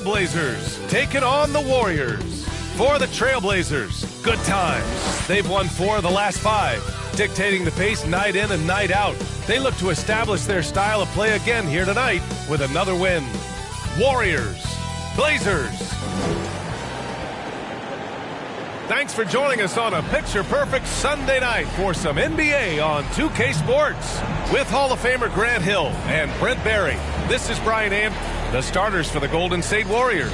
Trailblazers taking on the Warriors. For the Trailblazers, good times. They've won 4 of the last 5, dictating the pace night in and night out. They look to establish their style of play again here tonight with another win. Warriors, Blazers. Thanks for joining us on a picture-perfect Sunday night for some NBA on 2K Sports with Hall of Famer Grant Hill and Brent Barry. This is Brian Ant, the starters for the Golden State Warriors.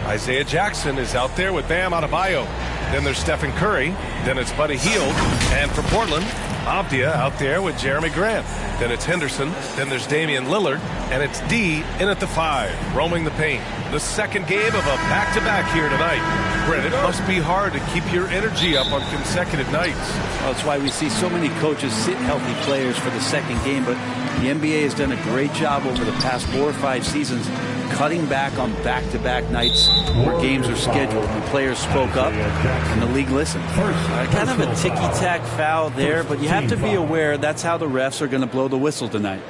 Isaiah Jackson is out there with Bam Adebayo. Then there's Stephen Curry. Then it's Buddy Hield. And for Portland, Avdia out there with Jeremy Grant. Then it's Henderson. Then there's Damian Lillard. And it's D in at the 5, roaming the paint. The second game of a back-to-back here tonight. Brent, it must be hard to keep your energy up on consecutive nights. Well, that's why we see so many coaches sit healthy players for the second game. But the NBA has done a great job over the past 4 or 5 seasons cutting back on back-to-back nights where games are scheduled. The players spoke up, and the league listened. Kind of a ticky-tack foul there, but you have to be aware that's how the refs are going to blow the whistle tonight.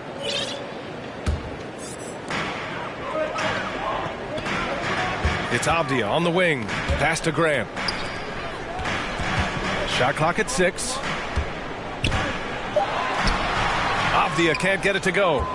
It's Avdia on the wing. Pass to Grant. Shot clock at 6. Avdia can't get it to go.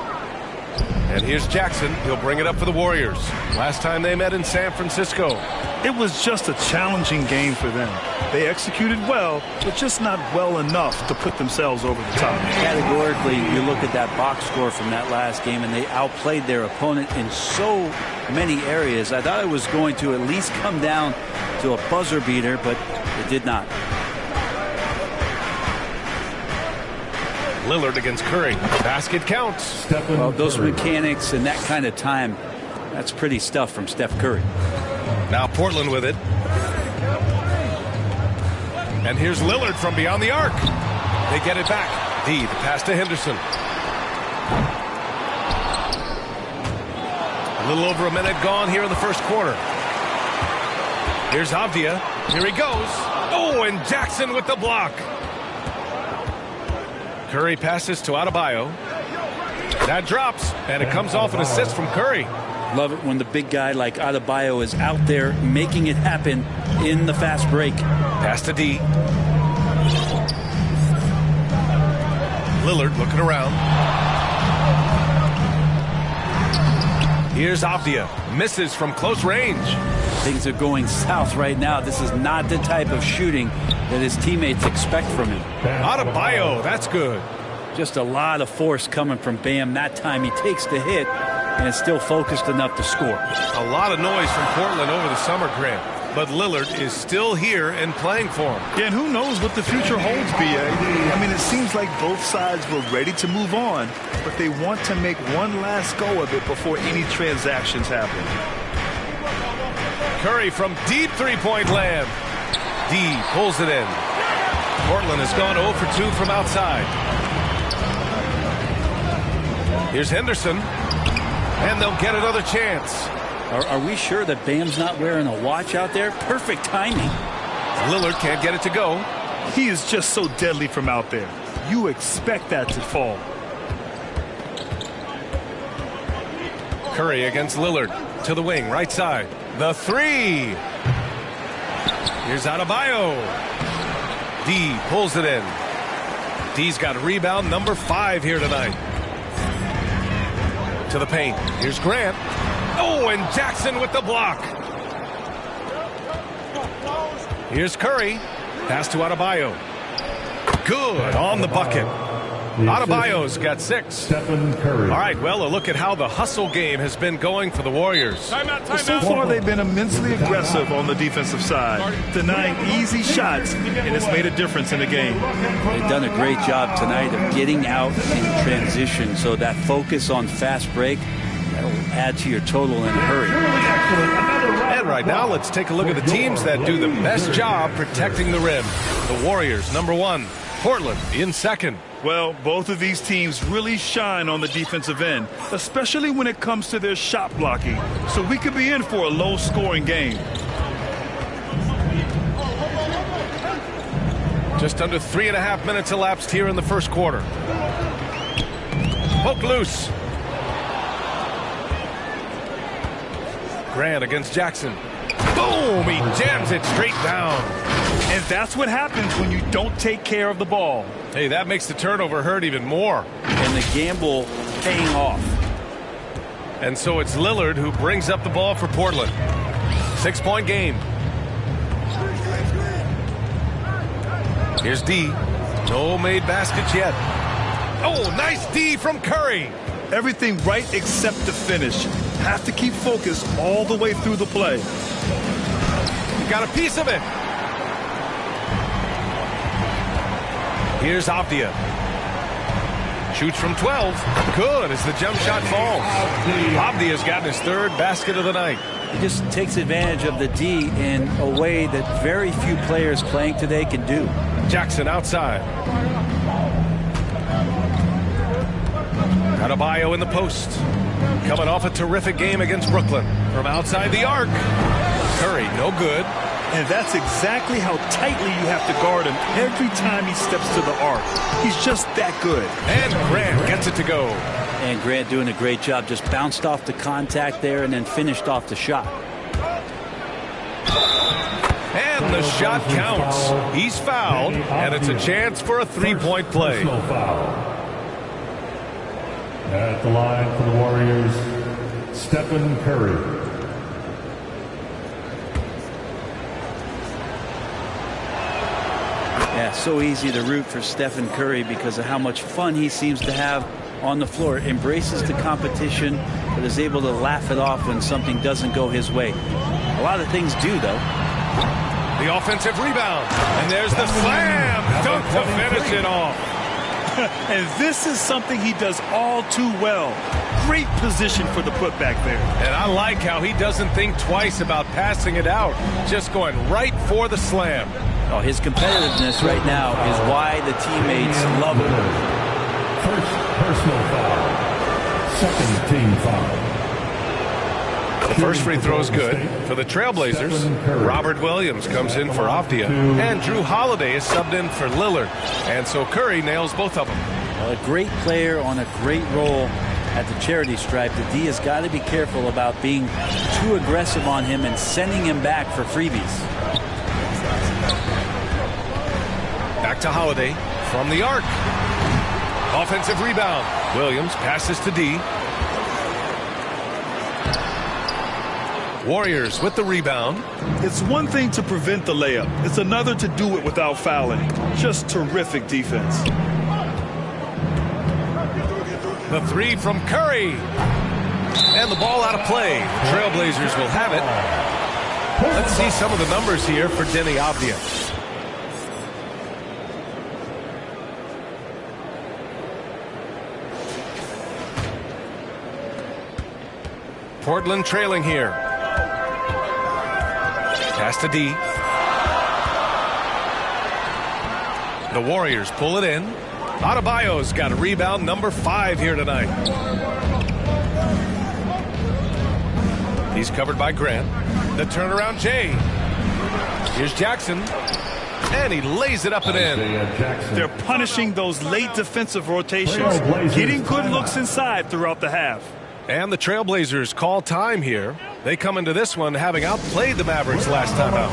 And here's Jackson. He'll bring it up for the Warriors. Last time they met in San Francisco. It was just a challenging game for them. They executed well, but just not well enough to put themselves over the top. Categorically, you look at that box score from that last game, and they outplayed their opponent in so many areas. I thought it was going to at least come down to a buzzer beater, but it did not. Lillard against Curry. Basket counts. Well, those mechanics and that kind of time, that's pretty stuff from Steph Curry. Now Portland with it. And here's Lillard from beyond the arc. They get it back. D, the pass to Henderson. A little over a minute gone here in the first quarter. Here's Avdia. Here he goes. Oh, and Jackson with the block. Curry passes to Adebayo. That drops, and it comes off an assist from Curry. Love it when the big guy like Adebayo is out there making it happen in the fast break. Pass to D. Lillard looking around. Here's Avdia. Misses from close range. Things are going south right now. This is not the type of shooting that his teammates expect from him. Adebayo, that's good. Just a lot of force coming from Bam. That time he takes the hit and is still focused enough to score. A lot of noise from Portland over the summer, Grant. But Lillard is still here and playing for him. Yeah, and who knows what the future holds, B.A. I mean, it seems like both sides were ready to move on, but they want to make one last go of it before any transactions happen. Curry from deep three-point land. D pulls it in. Portland has gone 0 for 2 from outside. Here's Henderson. And they'll get another chance. Are we sure that Bam's not wearing a watch out there? Perfect timing. Lillard can't get it to go. He is just so deadly from out there. You expect that to fall. Curry against Lillard. To the wing, right side. The 3. Here's Adebayo. D pulls it in. D's got rebound number 5 here tonight. To the paint. Here's Grant. Oh, and Jackson with the block. Here's Curry. Pass to Adebayo. Good on the bucket. Adebayo's got 6. Stephen Curry. All right, well, a look at how the hustle game has been going for the Warriors. Well, so far, they've been immensely aggressive on the defensive side, denying easy shots, and it's made a difference in the game. They've done a great job tonight of getting out in transition, so that focus on fast break, that'll add to your total in a hurry. And right now, let's take a look at the teams that do the best job protecting the rim. The Warriors, number 1. Portland in second. Well, both of these teams really shine on the defensive end, especially when it comes to their shot blocking. So we could be in for a low-scoring game. Just under 3.5 minutes elapsed here in the first quarter. Poke loose. Grant against Jackson. Boom! He jams it straight down. And that's what happens when you don't take care of the ball. Hey, that makes the turnover hurt even more. And the gamble paying off. And so it's Lillard who brings up the ball for Portland. 6-point game. Here's D. No made baskets yet. Oh, nice D from Curry. Everything right except the finish. Have to keep focused all the way through the play. You got a piece of it. Here's Avdia. Shoots from 12. Good as the jump shot falls. Avdia's gotten his third basket of the night. He just takes advantage of the D in a way that very few players playing today can do. Jackson outside. Adebayo in the post. Coming off a terrific game against Brooklyn. From outside the arc. Curry, no good. And that's exactly how tightly you have to guard him every time he steps to the arc. He's just that good. And Grant gets it to go. And Grant doing a great job. Just bounced off the contact there and then finished off the shot. And the shot counts. He's fouled, and it's a chance for a three-point play. At the line for the Warriors, Stephen Curry. Yeah, so easy to root for Stephen Curry because of how much fun he seems to have on the floor. Embraces the competition, but is able to laugh it off when something doesn't go his way. A lot of things do, though. The offensive rebound. And there's the slam dunk to finish it off. And this is something he does all too well. Great position for the putback there. And I like how he doesn't think twice about passing it out. Just going right for the slam. Oh, his competitiveness right now is why the teammates love him. First personal foul. Second team foul. The first free throw is good for the Trailblazers. Robert Williams comes in for Avdia, and Drew Holiday is subbed in for Lillard. And so Curry nails both of them. A great player on a great role at the charity stripe. The D has got to be careful about being too aggressive on him and sending him back for freebies. Back to Holiday from the arc. Offensive rebound. Williams passes to D. Warriors with the rebound. It's one thing to prevent the layup. It's another to do it without fouling. Just terrific defense. The three from Curry. And the ball out of play. Trailblazers will have it. Let's see some of the numbers here for Denny Avdia. Portland trailing here. Pass to D. The Warriors pull it in. Adebayo's got a rebound, number 5 here tonight. He's covered by Grant. The turnaround Jay. Here's Jackson. And he lays it up and in. They're punishing those late defensive rotations. Getting good looks inside throughout the half. And the Trailblazers call time here. They come into this one having outplayed the Mavericks last time out.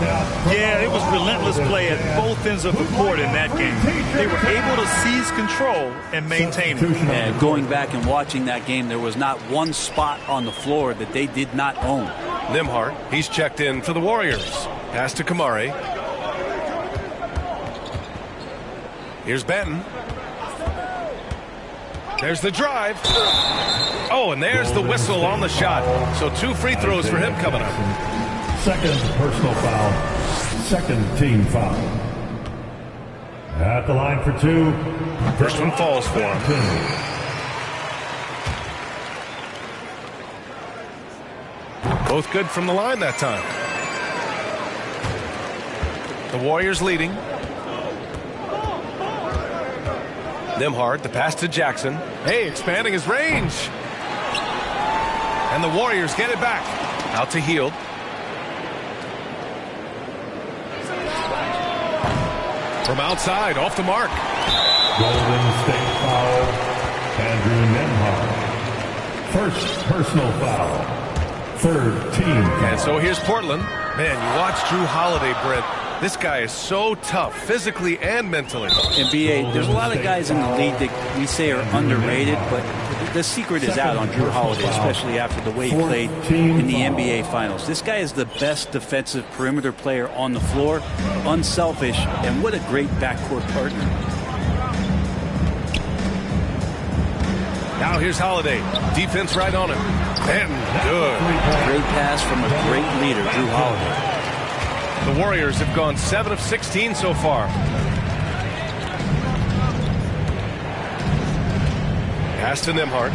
Yeah, it was relentless play at both ends of the court in that game. They were able to seize control and maintain it. And going back and watching that game, there was not one spot on the floor that they did not own. Nembhard, he's checked in for the Warriors. Pass to Kamari. Here's Benton. There's the drive. Oh, and there's the whistle on the shot. So 2 free throws for him coming up. Second personal foul. Second team foul. At the line for 2. First one falls for him. Both good from the line that time. The Warriors leading. Nembhard, the pass to Jackson. Hey, expanding his range. And the Warriors get it back. Out to Hield. From outside, off the mark. Golden State foul. Andrew Nembhard. First personal foul. third team. And so here's Portland. Man, you watch Drew Holiday, Brent. This guy is so tough, physically and mentally. NBA, there's a lot of guys in the league that we say are underrated, but the secret is out on Drew Holiday, especially after the way he played in the NBA Finals. This guy is the best defensive perimeter player on the floor, unselfish, and what a great backcourt partner. Now here's Holiday. Defense right on him. And good. Great pass from a great leader, Drew Holiday. The Warriors have gone 7 of 16 so far. Pass to Nembhard.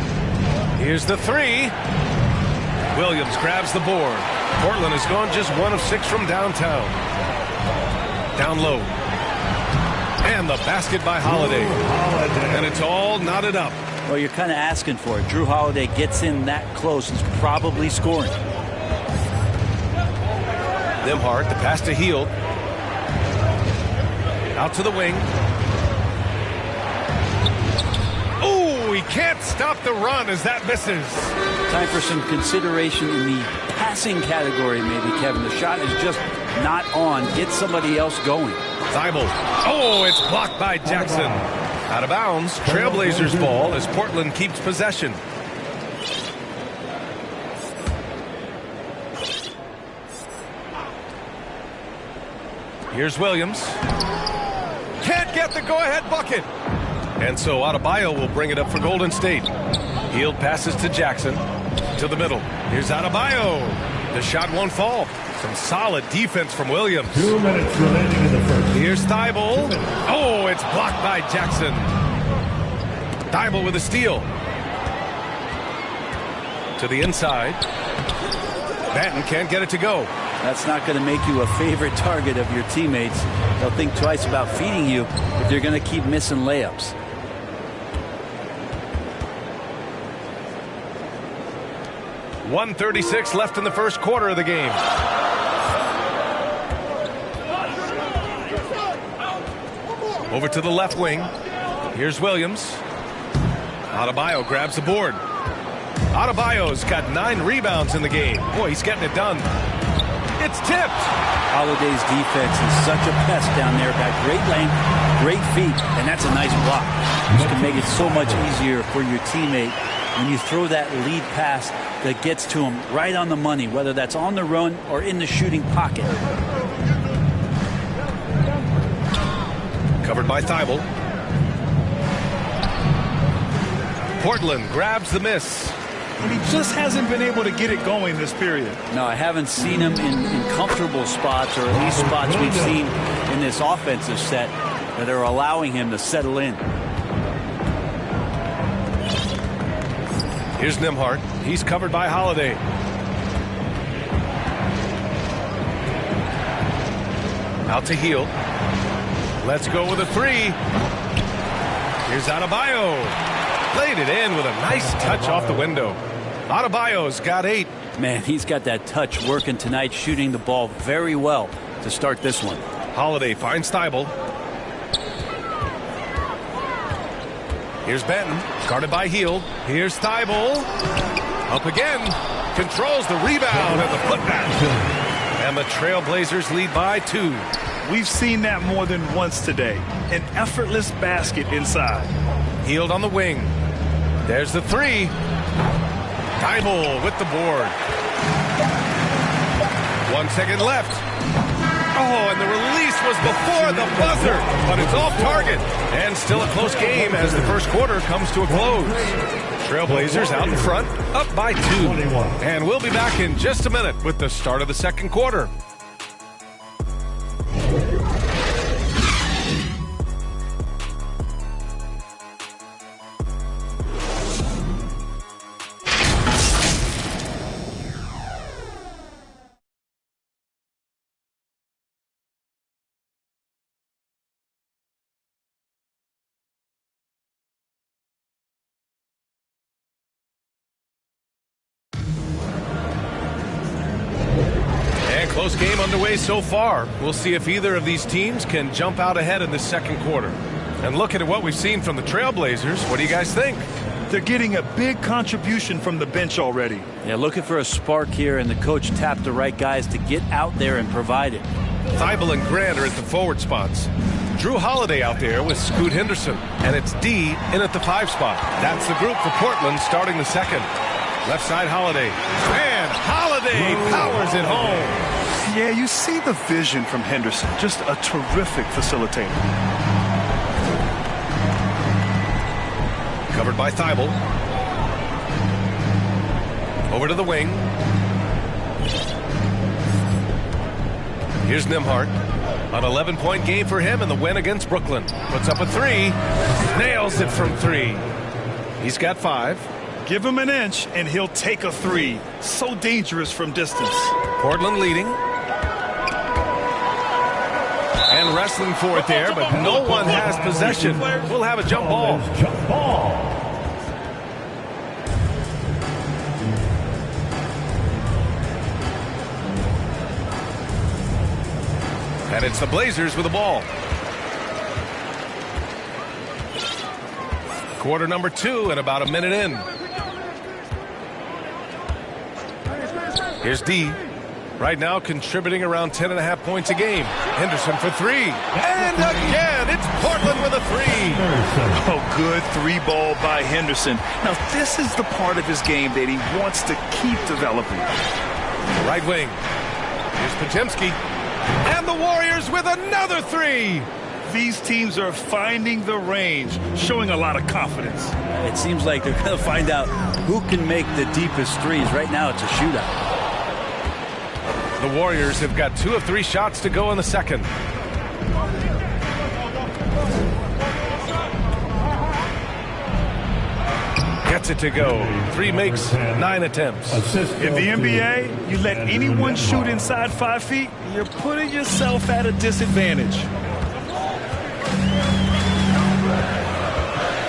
Here's the three. Williams grabs the board. Portland has gone just 1 of 6 from downtown. Down low. And the basket by Holiday. And it's all knotted up. Well, you're kind of asking for it. Drew Holiday gets in that close. He's probably scoring. Nembhard, the pass to Hield. Out to the wing. Oh, he can't stop the run as that misses. Time for some consideration in the passing category, maybe, Kevin. The shot is just not on. Get somebody else going. Thibault. Oh, it's blocked by Jackson. Out of bounds. Trailblazers ball as Portland keeps possession. Here's Williams. Can't get the go-ahead bucket. And so Adebayo will bring it up for Golden State. Hield passes to Jackson. To the middle. Here's Adebayo. The shot won't fall. Some solid defense from Williams. 2 minutes remaining in the first. Here's Thibault. Oh, it's blocked by Jackson. Thibault with a steal. To the inside. Batten can't get it to go. That's not going to make you a favorite target of your teammates. They'll think twice about feeding you if you're going to keep missing layups. .136 left in the first quarter of the game. Over to the left wing. Here's Williams. Adebayo grabs the board. Adebayo's got 9 rebounds in the game. Boy, he's getting it done. It's tipped. Holiday's defense is such a pest down there. Got great length, great feet, and that's a nice block. This can make it so much easier for your teammate when you throw that lead pass that gets to him right on the money, whether that's on the run or in the shooting pocket. Covered by Thibault. Portland grabs the miss. And he just hasn't been able to get it going this period. No, I haven't seen him in comfortable spots, or at least spots we've seen in this offensive set that are allowing him to settle in. Here's Nembhard. He's covered by Holiday. Out to Hield. Let's go with a three. Here's Adebayo. Laid it in with a nice touch off the window. Adebayo's got 8. Man, he's got that touch working tonight, shooting the ball very well to start this one. Holiday finds Thibault. Here's Benton, guarded by Hield. Here's Thibault. Up again. Controls the rebound and the putback. And the Trailblazers lead by 2. We've seen that more than once today. An effortless basket inside. Hield on the wing. There's the three. Thibault with the board. 1 second left. Oh, and the release was before the buzzer, but it's off target. And still a close game as the first quarter comes to a close. Trailblazers out in front, up by 2. And we'll be back in just a minute with the start of the second quarter. Close game underway so far. We'll see if either of these teams can jump out ahead in the second quarter. And looking at what we've seen from the Trailblazers, what do you guys think? They're getting a big contribution from the bench already. Yeah, looking for a spark here, and the coach tapped the right guys to get out there and provide it. Thybulle and Grant are at the forward spots. Drew Holiday out there with Scoot Henderson. And it's D in at the 5 spot. That's the group for Portland starting the second. Left side, Holiday. And Holiday powers it home. Yeah, you see the vision from Henderson. Just a terrific facilitator. Covered by Thybulle. Over to the wing. Here's Nembhard. An 11-point game for him in the win against Brooklyn. Puts up a 3. Nails it from 3. He's got 5. Give him an inch and he'll take a 3. So dangerous from distance. Portland leading. And wrestling for it there, but no one has possession. We'll have a jump ball. Jump ball. And it's the Blazers with the ball. Quarter number 2 and about a minute in. Here's D. Right now contributing around 10.5 points a game. Henderson for 3. And again, it's Portland with a 3. Oh, good 3-ball by Henderson. Now, this is the part of his game that he wants to keep developing. Right wing. Here's Podziemski. And the Warriors with another 3. These teams are finding the range, showing a lot of confidence. It seems like they're going to find out who can make the deepest threes. Right now, it's a shootout. The Warriors have got 2 of 3 shots to go in the second. Gets it to go. 3 makes 9 attempts. In the NBA, you let anyone shoot inside 5 feet, you're putting yourself at a disadvantage.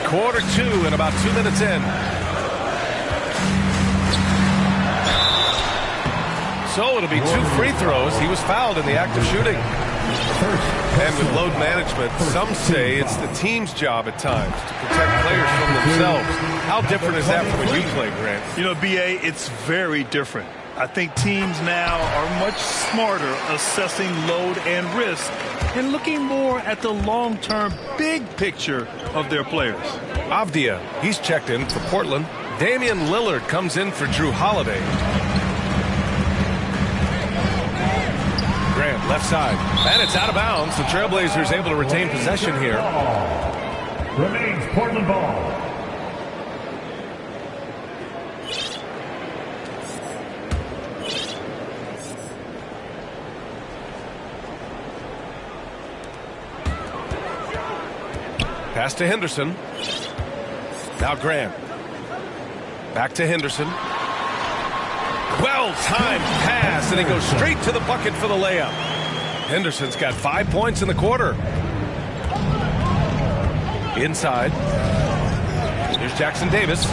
Quarter 2 and about 2 minutes in. So it'll be 2 free throws. He was fouled in the act of shooting. And with load management, some say it's the team's job at times to protect players from themselves. How different is that from when you play, Grant? You know, B.A., it's very different. I think teams now are much smarter assessing load and risk and looking more at the long-term big picture of their players. Avdia, he's checked in for Portland. Damian Lillard comes in for Drew Holiday. Grant, left side. And it's out of bounds. The Trailblazers able to retain possession here. Remains Portland ball. Pass to Henderson. Now Grant. Back to Henderson. Well-timed pass, and he goes straight to the bucket for the layup. Henderson's got 5 points in the quarter. Inside. Here's Jackson Davis.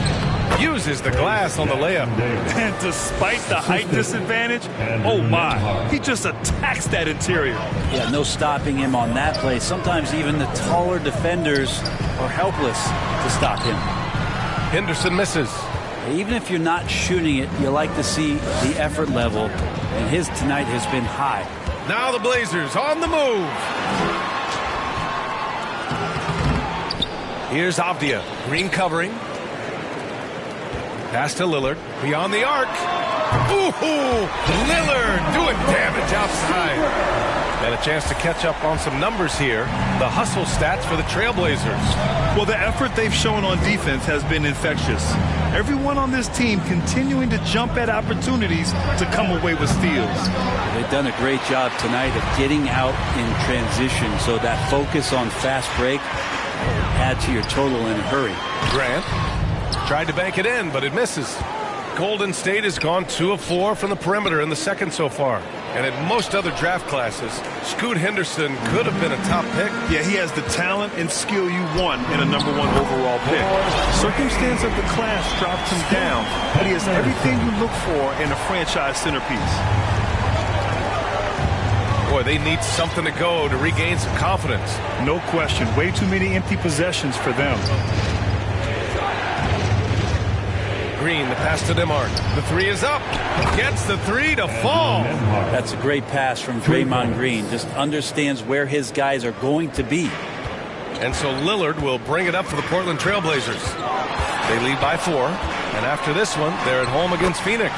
Uses the glass on the layup. And despite the height disadvantage, oh my, he just attacks that interior. Yeah, no stopping him on that play. Sometimes even the taller defenders are helpless to stop him. Henderson misses. Even if you're not shooting it, you like to see the effort level, and his tonight has been high. Now the Blazers on the move. Here's Avdia. Green covering. Pass to Lillard. Beyond the arc. Ooh, Lillard doing damage outside. And a chance to catch up on some numbers here. The hustle stats for the Trailblazers. Well, the effort they've shown on defense has been infectious. Everyone on this team continuing to jump at opportunities to come away with steals. They've done a great job tonight of getting out in transition, so that focus on fast break add to your total in a hurry. Grant tried to bank it in, but it misses. Golden State has gone 2 of 4 from the perimeter in the second so far. And in most other draft classes, Scoot Henderson could have been a top pick. Yeah, he has the talent and skill you want in a #1 overall pick. Circumstance of the class dropped him down, but he has everything you look for in a franchise centerpiece. Boy, they need something to go to regain some confidence. No question. Way too many empty possessions for them. Green, the pass to Nembhard. The three is up. Gets the three to fall. That's a great pass from Draymond Green. Just understands where his guys are going to be. And so Lillard will bring it up for the Portland Trailblazers. They lead by 4. And after this one, they're at home against Phoenix.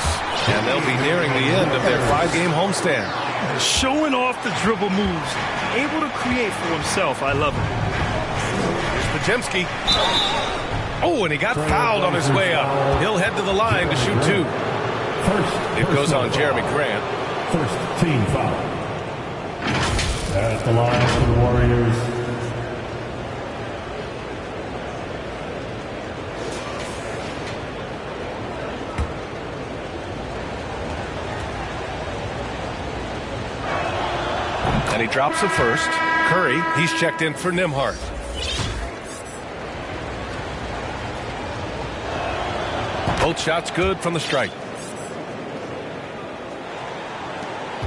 And they'll be nearing the end of their 5-game homestand. Showing off the dribble moves. Able to create for himself. I love it. Here's Podziemski. Oh, and he got fouled on his way up. He'll head to the line to shoot 2. It goes on Jeremy Grant. First team foul. At the line for the Warriors. And he drops the first. Curry, he's checked in for Nembhard. Both shots good from the stripe.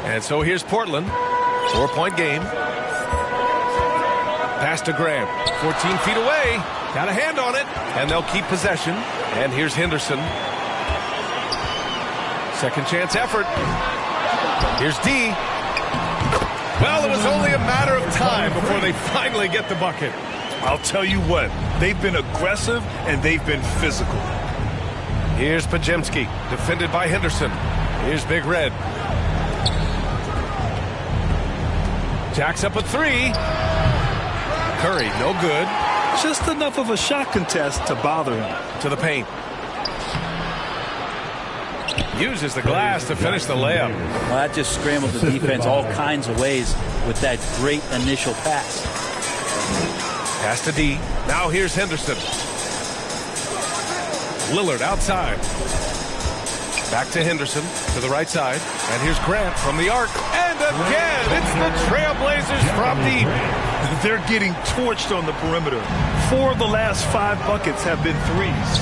And so here's Portland. 4-point game. Pass to Graham. 14 feet away. Got a hand on it. And they'll keep possession. And here's Henderson. Second chance effort. Here's D. Well, it was only a matter of time before they finally get the bucket. I'll tell you what, they've been aggressive and they've been physical. Here's Podziemski, defended by Henderson. Here's Big Red. Jacks up a 3. Curry, no good. Just enough of a shot contest to bother him. To the paint. Uses the glass to finish the layup. Well, that just scrambled the defense all kinds of ways with that great initial pass. Pass to D. Now here's Henderson. Lillard outside. Back to Henderson to the right side. And here's Grant from the arc. And again, it's the Trailblazers from deep. They're getting torched on the perimeter. 4 of the last 5 buckets have been threes.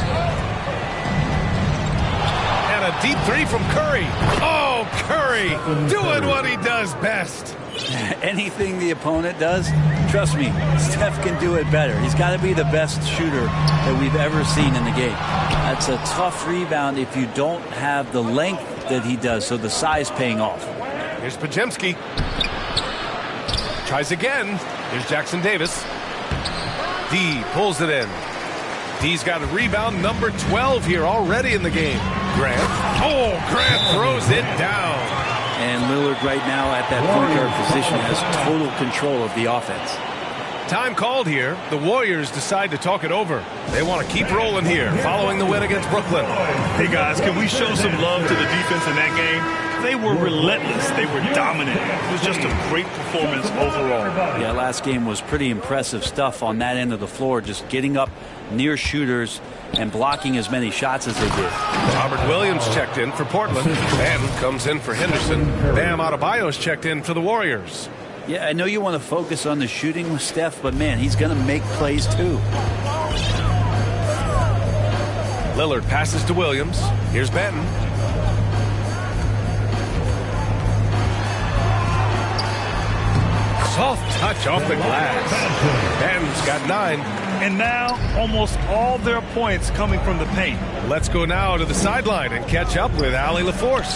A deep 3 from Curry. Oh, Curry doing what he does best. Anything the opponent does, trust me, Steph can do it better. He's got to be the best shooter that we've ever seen in the game. That's a tough rebound if you don't have the length that he does, so the size paying off. Here's Podziemski. Tries again. Here's Jackson Davis. D pulls it in. D's got a rebound number 12 here already in the game. Grant. Oh, Grant throws it down. And Lillard right now at that point guard position has total control of the offense. Time called here. The Warriors decide to talk it over. They want to keep rolling here following the win against Brooklyn. Hey, guys, can we show some love to the defense in that game? They were relentless. They were dominant. It was just a great performance overall. Yeah, last game was pretty impressive stuff on that end of the floor, just getting up near shooters and blocking as many shots as they did. Robert Williams checked in for Portland. Ben comes in for Henderson. Bam Adebayo's checked in for the Warriors. Yeah, I know you want to focus on the shooting with Steph, but man, he's going to make plays too. Lillard passes to Williams. Here's Benton. Soft touch off the glass. Benton's got 9. And now, almost all their points coming from the paint. Let's go now to the sideline and catch up with Allie LaForce.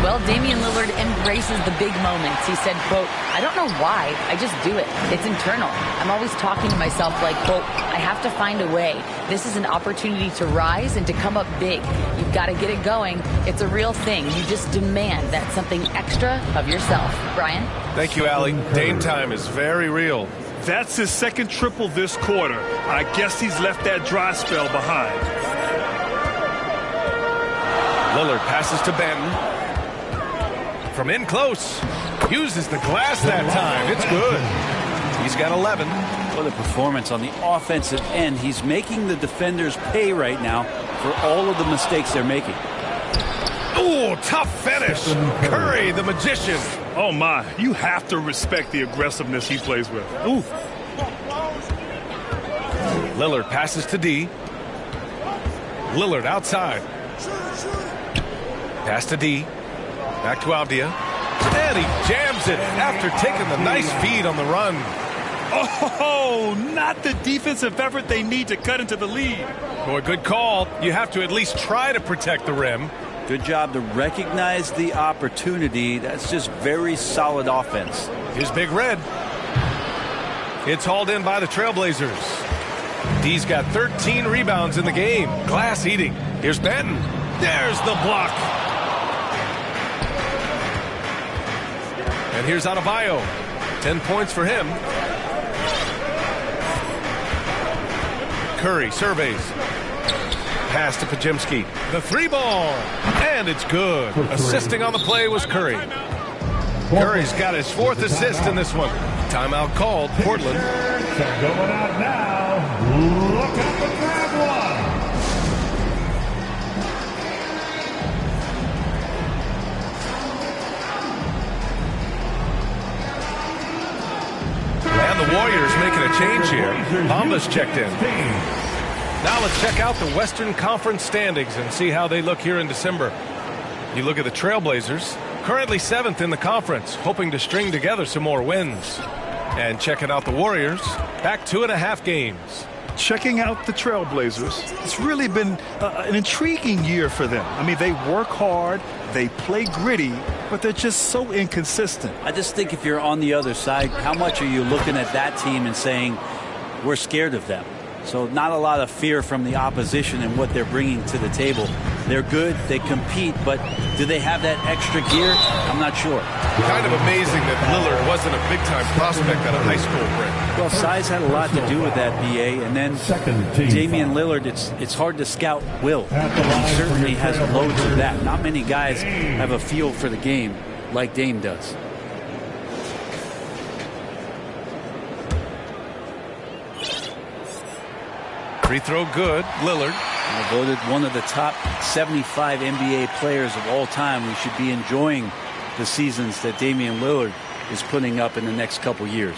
Well, Damian Lillard embraces the big moments. He said, quote, "I don't know why, I just do it. It's internal. I'm always talking to myself like, quote, I have to find a way. This is an opportunity to rise and to come up big. You've got to get it going. It's a real thing. You just demand that something extra of yourself." Brian? Thank you, Allie. Dame time is very real. That's his second triple this quarter. I guess he's left that dry spell behind. Lillard passes to Benton. From in close. Uses the glass that time. It's good. He's got 11. What a performance on the offensive end. He's making the defenders pay right now for all of the mistakes they're making. Oh, tough finish. Curry, the magician. Oh, my. You have to respect the aggressiveness he plays with. Ooh. Lillard passes to D. Lillard outside. Pass to D. Back to Avdia. And he jams it after taking the nice feed on the run. Oh, not the defensive effort they need to cut into the lead. Boy, good call. You have to at least try to protect the rim. Good job to recognize the opportunity. That's just very solid offense. Here's Big Red. It's hauled in by the Trailblazers. D's got 13 rebounds in the game. Glass eating. Here's Benton. There's the block. And here's Adebayo. 10 points for him. Curry surveys. Pass to Pajemski. The three ball. And it's good. Assisting on the play was Curry. Curry's got his 4th assist in this one. Timeout called. Portland. Going out now. Look out for grab one. And the Warriors making a change here. Bamba's checked in. Now let's check out the Western Conference standings and see how they look here in December. You look at the Trailblazers, currently 7th in the conference, hoping to string together some more wins. And checking out the Warriors, back 2.5 games. Checking out the Trailblazers, it's really been an intriguing year for them. I mean, they work hard, they play gritty, but they're just so inconsistent. I just think if you're on the other side, how much are you looking at that team and saying, we're scared of them? So not a lot of fear from the opposition and what they're bringing to the table. They're good, they compete, but do they have that extra gear? I'm not sure. Kind of amazing that Lillard wasn't a big-time prospect out of high school, Brent. Well, size had a lot to do with that, BA. And then Damian Lillard, it's hard to scout will. He certainly has loads of that. Not many guys have a feel for the game like Dame does. Free throw good. Lillard. Voted one of the top 75 NBA players of all time. We should be enjoying the seasons that Damian Lillard is putting up in the next couple years.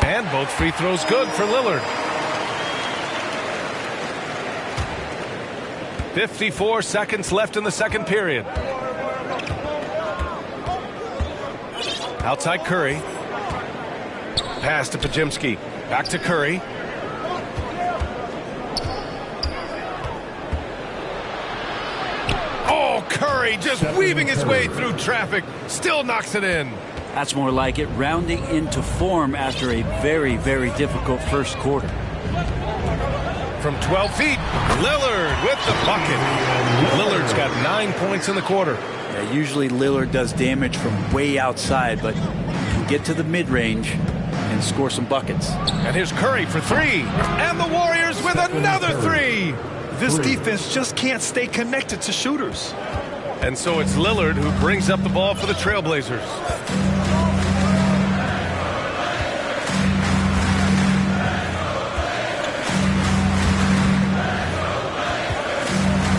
And both free throws good for Lillard. 54 seconds left in the second period. Outside Curry. Pass to Pajemski. Back to Curry. Curry just weaving his way through traffic, still knocks it in. That's more like it, rounding into form after a very, very difficult first quarter. From 12 feet, Lillard with the bucket. Lillard's got 9 points in the quarter. Yeah, usually Lillard does damage from way outside, but can get to the mid-range and score some buckets. And here's Curry for 3. And the Warriors with another 3. This defense just can't stay connected to shooters. And so it's Lillard who brings up the ball for the Trailblazers.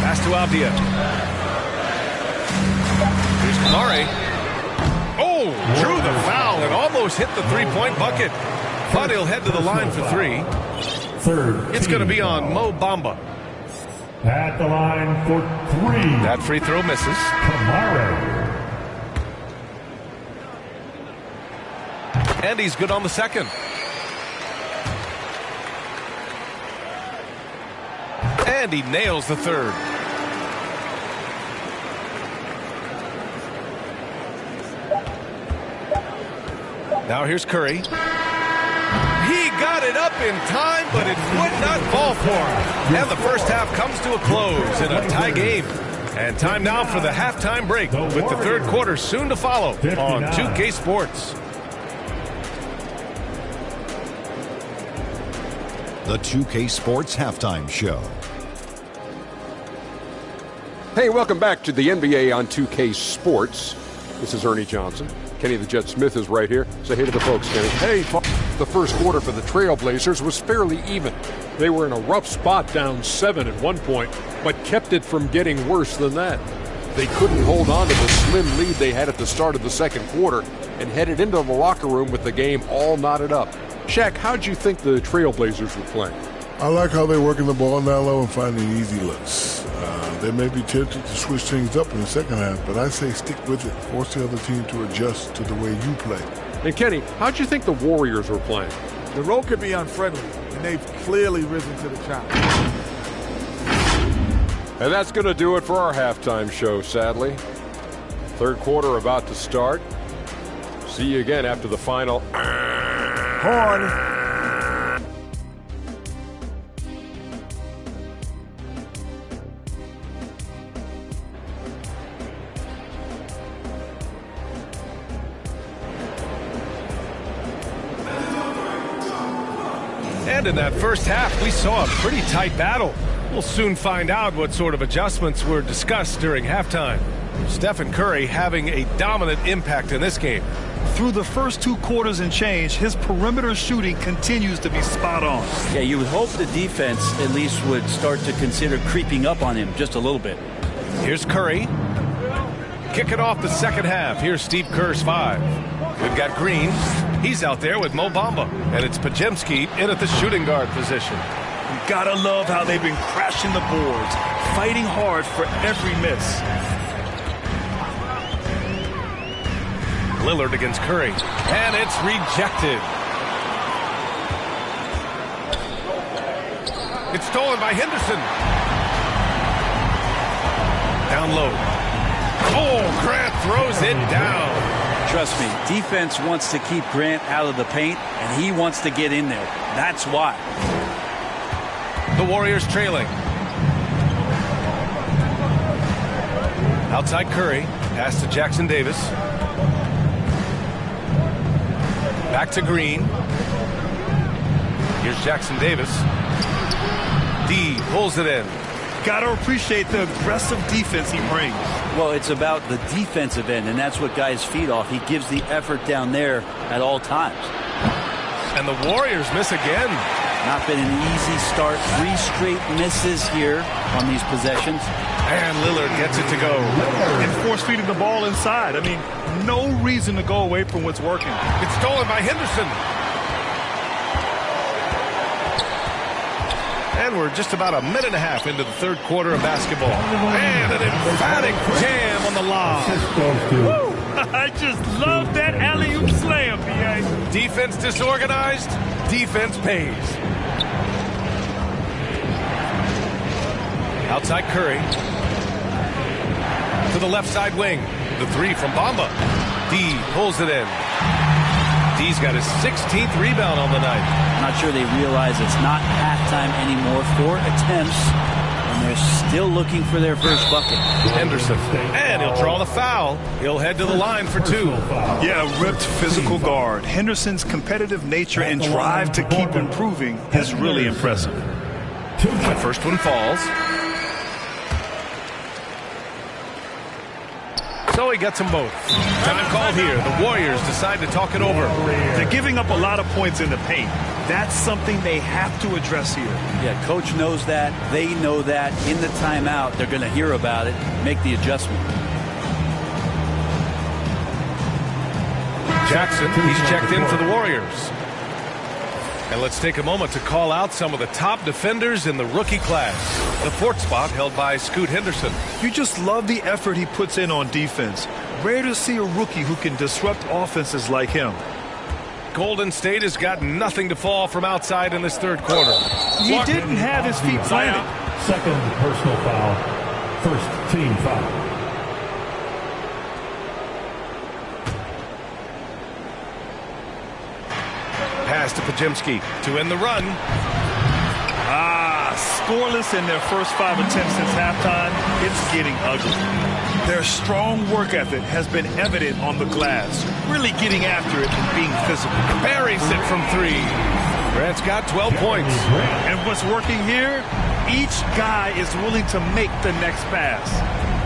Pass to Avdia. Here's Kamari. Oh, drew the foul and almost hit the three-point bucket. But he'll head to the line for 3. It's going to be on Mo Bamba. At the line for 3. That free throw misses. Kamari. And he's good on the second. And he nails the third. Now here's Curry. He got it up in time, but it would not fall for him. And the first half comes to a close in a tie game. And time now for the halftime break, with the third quarter soon to follow on 2K Sports. The 2K Sports Halftime Show. Hey, welcome back to the NBA on 2K Sports. This is Ernie Johnson. Kenny the Jet Smith is right here. Say hey to the folks, Kenny. Hey, the first quarter for the Trailblazers was fairly even. They were in a rough spot, down 7 at one point, but kept it from getting worse than that. They couldn't hold on to the slim lead they had at the start of the second quarter and headed into the locker room with the game all knotted up. Shaq, how'd you think the Trailblazers were playing? I like how they're working the ball down low and finding easy looks. They may be tempted to switch things up in the second half, but I say stick with it. Force the other team to adjust to the way you play. And Kenny, how'd you think the Warriors were playing? The road could be unfriendly, and they've clearly risen to the challenge. And that's going to do it for our halftime show, sadly. Third quarter about to start. See you again after the final. Horn. And in that first half, we saw a pretty tight battle. We'll soon find out what sort of adjustments were discussed during halftime. Stephen Curry having a dominant impact in this game. Through the first 2 quarters and change, his perimeter shooting continues to be spot on. Yeah, you would hope the defense at least would start to consider creeping up on him just a little bit. Here's Curry. Kicking off the second half. Here's Steve Kerr's 5. We've got Green. He's out there with Mo Bamba. And it's Podziemski in at the shooting guard position. You gotta love how they've been crashing the boards, fighting hard for every miss. Lillard against Curry. And it's rejected. It's stolen by Henderson. Down low. Oh, Grant throws it down. Trust me, defense wants to keep Grant out of the paint, and he wants to get in there. That's why. The Warriors trailing. Outside Curry. Pass to Jackson Davis. Back to Green. Here's Jackson Davis. D pulls it in. Gotta appreciate the aggressive defense he brings. Well, it's about the defensive end, and that's what guys feed off. He gives the effort down there at all times. And the Warriors miss again. Not been an easy start. 3 straight misses here on these possessions. And Lillard gets it to go. And force feeding the ball inside. I mean, no reason to go away from what's working. It's stolen by Henderson. And we're just about a minute and a half into the third quarter of basketball. And an emphatic jam on the lob. Woo! I just love that alley-oop slam, B.A. Defense disorganized. Defense pays. Outside Curry. To the left side wing. The 3 from Bamba. D pulls it in. D's got his 16th rebound on the night. I'm not sure they realize it's not halftime anymore. 4 attempts, and they're still looking for their first bucket. Henderson. And he'll draw the foul. He'll head to the line for 2. Yeah, ripped physical guard. Henderson's competitive nature and drive to keep improving is really impressive. The first one falls. So he gets them both. Time called here. The Warriors decide to talk it over. They're giving up a lot of points in the paint. That's something they have to address here. Yeah, coach knows that. They know that. In the timeout, they're going to hear about it, make the adjustment. Jackson, he's checked in for the Warriors. And let's take a moment to call out some of the top defenders in the rookie class. The 4th spot held by Scoot Henderson. You just love the effort he puts in on defense. Rare to see a rookie who can disrupt offenses like him. Golden State has got nothing to fall from outside in this third quarter. He didn't have his feet planted. Second personal foul. First team foul. Pass to Podziemski to end the run. Scoreless in their first 5 attempts since halftime. It's getting ugly. Their strong work ethic has been evident on the glass, really getting after it and being physical. Buries it from 3. Grant's got 12 points. And what's working here? Each guy is willing to make the next pass.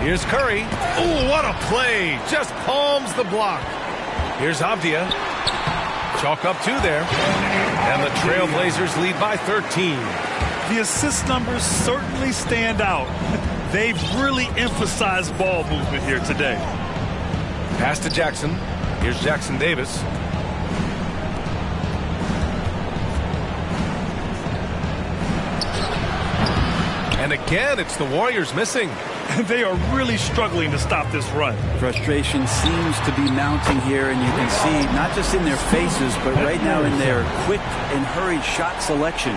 Here's Curry. Oh, what a play. Just palms the block. Here's Avdia. Chalk up 2 there. And the Trailblazers lead by 13. The assist numbers certainly stand out. They've really emphasized ball movement here today. Pass to Jackson. Here's Jackson Davis. And again, it's the Warriors missing. They are really struggling to stop this run. Frustration seems to be mounting here, and you can see not just in their faces, but right now in their quick and hurried shot selection.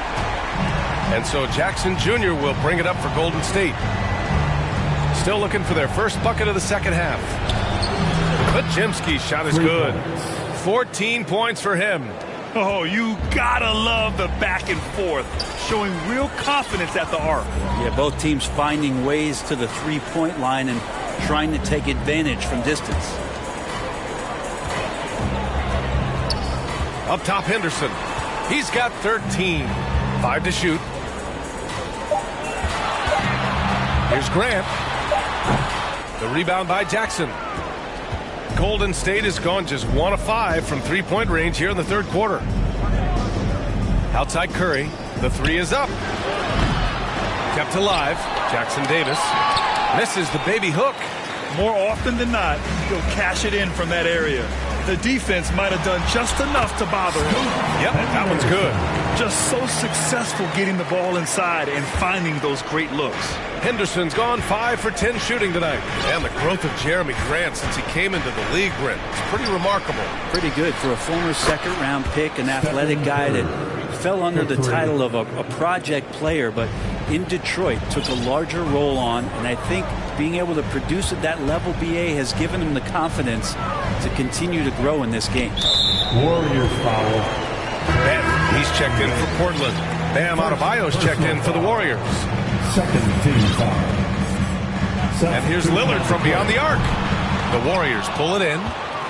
And so Jackson Jr. will bring it up for Golden State. Still looking for their first bucket of the second half. Podziemski's shot is good. 14 points for him. Oh, you gotta love the back and forth, showing real confidence at the arc. Yeah, both teams finding ways to the three-point line and trying to take advantage from distance. Up top, Henderson. He's got 13. 5 to shoot. Here's Grant. The rebound by Jackson. Golden State has gone just 1 of 5 from three-point range here in the third quarter. Outside Curry. The three is up. Kept alive. Jackson Davis misses the baby hook. More often than not, he'll cash it in from that area. The defense might have done just enough to bother him. Yep, that one's good. Just so successful getting the ball inside and finding those great looks. Henderson's gone 5 for 10 shooting tonight. And the growth of Jeremy Grant since he came into the league, Brent, it's pretty remarkable. Pretty good for a former second-round pick, an athletic guy that fell under the title of a project player, but in Detroit took a larger role on, and I think being able to produce at that level, BA, has given him the confidence to continue to grow in this game. Warriors foul. And he's checked in for Portland. Bam Adebayo's checked in for the Warriors. Second team foul. And here's Lillard from beyond the arc. The Warriors pull it in.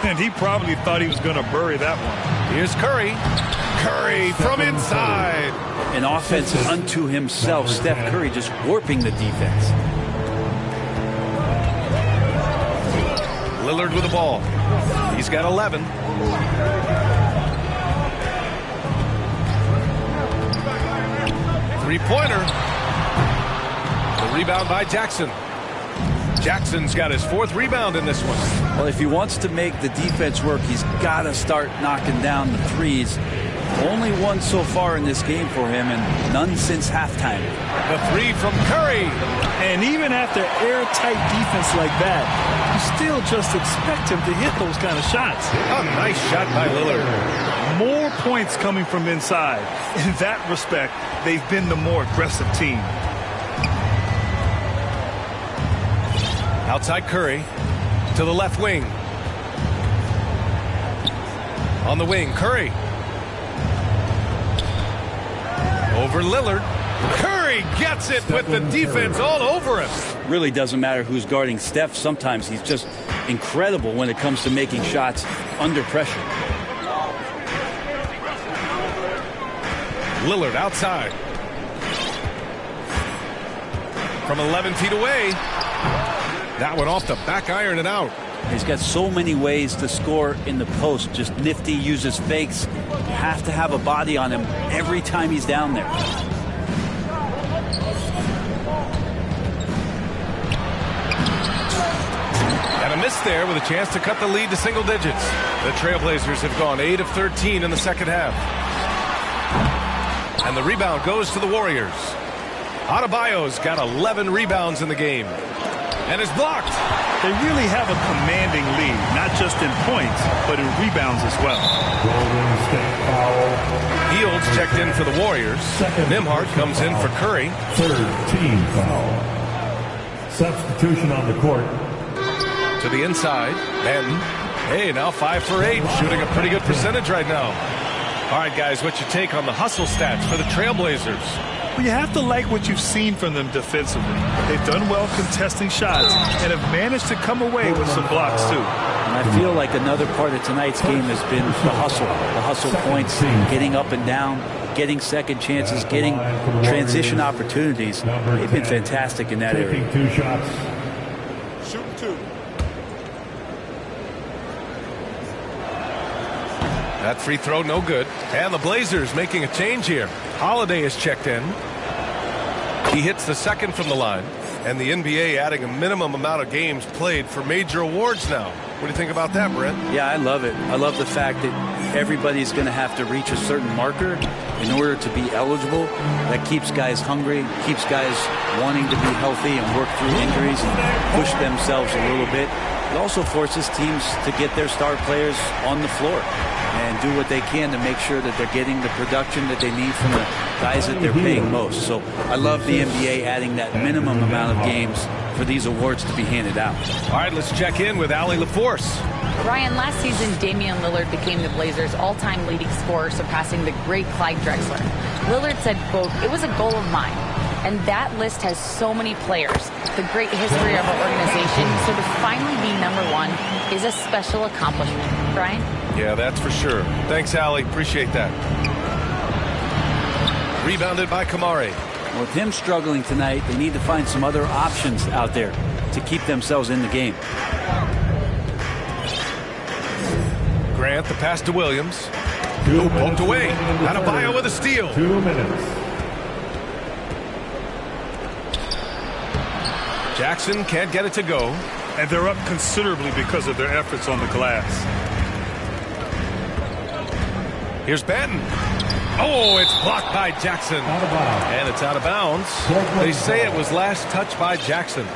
And he probably thought he was going to bury that one. Here's Curry. Curry from inside. An offense unto himself. Steph Curry just warping the defense. Lillard with the ball. He's got 11. Three-pointer. The rebound by Jackson. Jackson's got his 4th rebound in this one. Well, if he wants to make the defense work, he's got to start knocking down the threes. Only one so far in this game for him, and none since halftime. The three from Curry. And even after airtight defense like that, you still just expect him to hit those kind of shots. A nice shot by Lillard. More points coming from inside. In that respect, they've been the more aggressive team. Outside Curry to the left wing. On the wing, Curry. Over Lillard. Curry gets it with the defense all over him. Really doesn't matter who's guarding Steph. Sometimes he's just incredible when it comes to making shots under pressure. Lillard outside. From 11 feet away. That one off the back iron and out. He's got so many ways to score in the post. Just nifty, uses fakes. Have to have a body on him every time he's down there. And a miss there with a chance to cut the lead to single digits. The Trailblazers have gone 8 of 13 in the second half. And the rebound goes to the Warriors. Adebayo's got 11 rebounds in the game. And is blocked. They really have a commanding lead, not just in points, but in rebounds as well. Golden State foul. Fields checked in for the Warriors. Nembhard comes in for Curry. 3rd team foul. Substitution on the court. To the inside. And, hey, now 5 for 8. Shooting a pretty good percentage right now. All right, guys, what's your take on the hustle stats for the Trailblazers? Well, you have to like what you've seen from them defensively. They've done well contesting shots and have managed to come away with some blocks, too. And I feel like another part of tonight's game has been the hustle points, getting up and down, getting second chances, getting transition opportunities. They've been fantastic in that area. Taking 2 shots. Shooting 2. That free throw, no good. And the Blazers making a change here. Holiday is checked in. He hits the second from the line. And the NBA adding a minimum amount of games played for major awards now. What do you think about that, Brent? Yeah, I love it. I love the fact that everybody's going to have to reach a certain marker in order to be eligible. That keeps guys hungry, keeps guys wanting to be healthy and work through injuries and push themselves a little bit. It also forces teams to get their star players on the floor and do what they can to make sure that they're getting the production that they need from the guys that they're paying most. So I love the NBA adding that minimum amount of games for these awards to be handed out. All right, let's check in with Allie LaForce. Ryan, last season, Damian Lillard became the Blazers' all-time leading scorer, surpassing the great Clyde Drexler. Lillard said, quote, "It was a goal of mine." And that list has so many players, the great history of our organization, so to finally be #1 is a special accomplishment. Brian? Yeah, that's for sure. Thanks, Allie. Appreciate that. Rebounded by Kamari. With him struggling tonight, they need to find some other options out there to keep themselves in the game. Grant, the pass to Williams. Poked away. Adebayo with a steal. 2 minutes. Jackson can't get it to go. And they're up considerably because of their efforts on the glass. Here's Banton. Oh, it's blocked by Jackson. Out of bounds. And it's out of bounds. They say it was last touched by Jackson.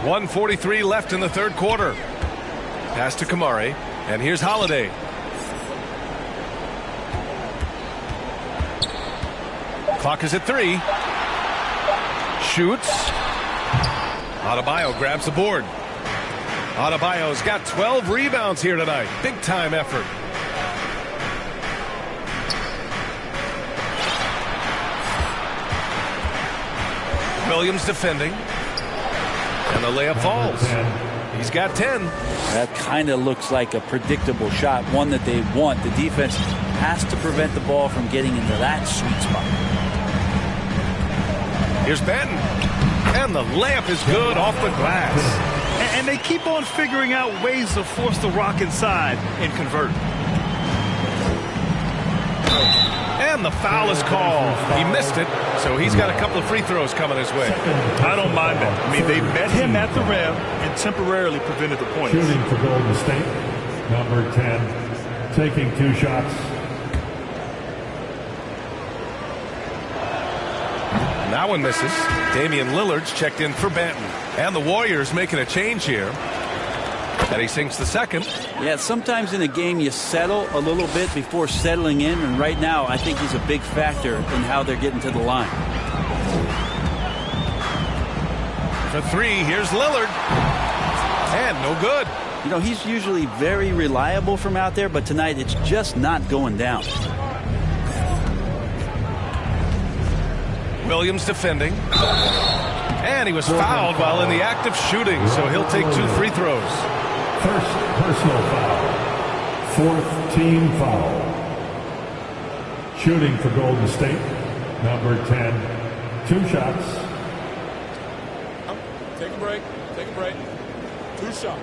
.143 left in the third quarter. Pass to Kamari. And here's Holiday. Clock is at 3. Shoots. Adebayo grabs the board. Adebayo's got 12 rebounds here tonight. Big time effort. Williams defending. And the layup falls. He's got 10. That kind of looks like a predictable shot, one that they want. The defense has to prevent the ball from getting into that sweet spot. Here's Banton. And the layup is good off the glass. And they keep on figuring out ways to force the rock inside and convert. And the foul is called. He missed it, so he's got a couple of free throws coming his way. I don't mind that. I mean, they met him at the rim and temporarily prevented the points. Shooting for Golden State, number 10, taking 2 shots. That one misses. Damian Lillard's checked in for Banton. And the Warriors making a change here. And he sinks the second. Yeah, sometimes in a game you settle a little bit before settling in, and right now I think he's a big factor in how they're getting to the line. For 3, here's Lillard. And no good. You know, he's usually very reliable from out there, but tonight it's just not going down. Williams defending. And he was fouled while in the act of shooting, so he'll take 2 free throws. First personal foul. 4th team foul. Shooting for Golden State, number 10, 2 shots. Take a break. Take a break. 2 shots.